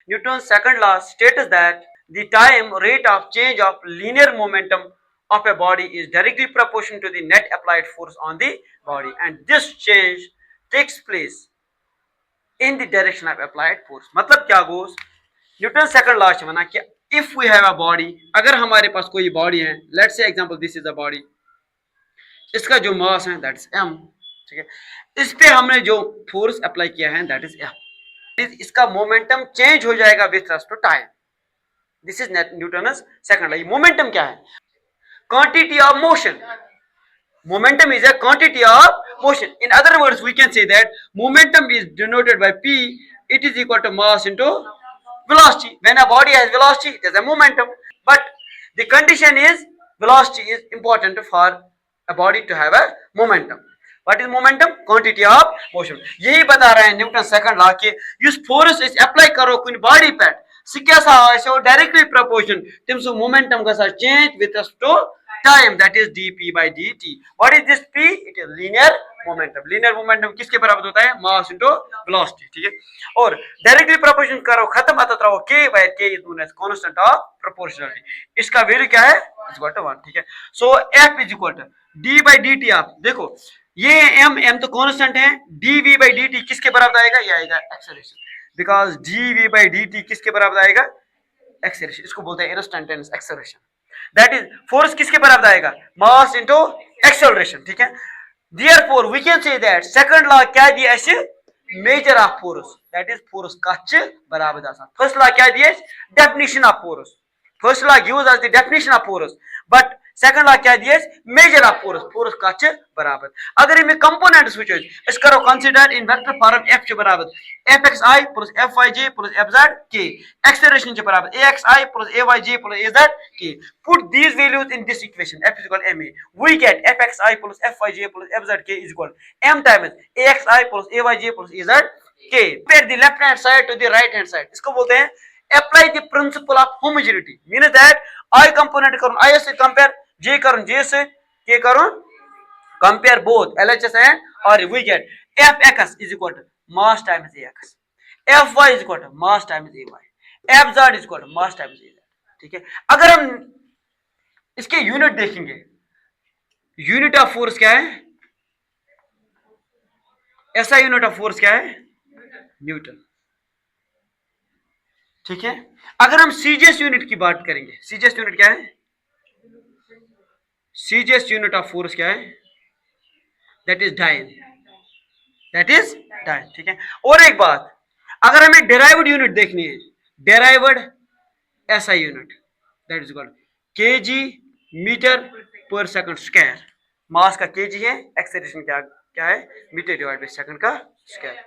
Newton's second law states that the time rate of change of linear momentum of a body is directly proportional to the net applied force on the body, and this change takes place in the direction of applied force. मतलब क्या goes? Newton second law बना कि if we have a body, अगर हमारे पास कोई body है, let's say example this is a body, इसका जो मास है दैट इज m, ठीक है, इस पे हमने जो फोर्स अप्लाई किया है दैट इज f, इसका मोमेंटम चेंज हो जाएगा with respect to time. This is Newton's second law. Momentum क्या है? Quantity of motion. Momentum is a quantity of motion. In other words, we can say that momentum is denoted by p. It is equal to mass into velocity. When a body has velocity, it has a momentum. But the condition is velocity is important for a body to have a momentum. What is momentum? Quantity of motion. यही बता रहे हैं Newton second law के इस force इस apply करो कोई body पे क्या डायरेक्टली प्रोपोर्शन तम सो मोमेंटम ग change with to time that is dp by dt. What is this p? It is linear momentum. Linear momentum किसके बराबर होता है? Mass into velocity. ठीक है, और डायरेक्टली प्रोपोर्शन करो खत्म आता रहो k by k is known as constant of proportionality. इसका वैल्यू क्या है? Equal to 1. ठीक है, so f is equal to d by dt. आप देखो ये m तो कांस्टेंट है, dv by dt किसके बराबर आएगा? ये आएगा acceleration. Because dv by dt किसके बराबर आएगा? एक्सेलरेशन. इसको बोलते हैं instantaneous acceleration. That is force किसके बराबर आएगा? Mass into acceleration. ठीक है, therefore we can say that second law क्या दिया ऐसे? Measure of force. That is force कच बराबर आसान. फर्स्ट लॉ क्या दिया? Definition of force. First law gives us the definition of force, but second law क्या दिया? Major of force. फोर्स कच बराबर. अगर इनमें कंपोनेंट्स व्हिच इज करो कंसीडर इन वेक्टर फॉर्म f के बराबर fxi plus fyj plus fzk. Acceleration के बराबर axi plus ayj plus azk. Put these values in this equation. f is equal to ma. We get fxi plus fyj plus fzk is equal to m times axi plus ayj plus azk. Compare the left hand side to the right hand side. इसको बोलते हैं apply the principle of homogeneity. Means that I component करूँ I से compare, j करूँ j से, k करूँ compare both LHS and or we get fx is equal to mass times ax, fy is equal to mass times ay, fz is equal to mass times az. ठीक है, अगर हम इसके unit देखेंगे, unit of force क्या है? ऐसा unit of force क्या है? न्यूटन. ठीक है, अगर हम सीजीएस यूनिट की बात करेंगे, सीजीएस यूनिट क्या है? सीजीएस यूनिट ऑफ फोर्स क्या है? That is dyne. That is dyne. ठीक है, और एक बात, अगर हमें डेराइव्ड यूनिट देखनी है, derived SI unit that is called KG metre per second square. Mass का केजी है, एक्सेलरेशन क्या है? मीटर डिवाइड बाय सेकंड का स्क्वायर.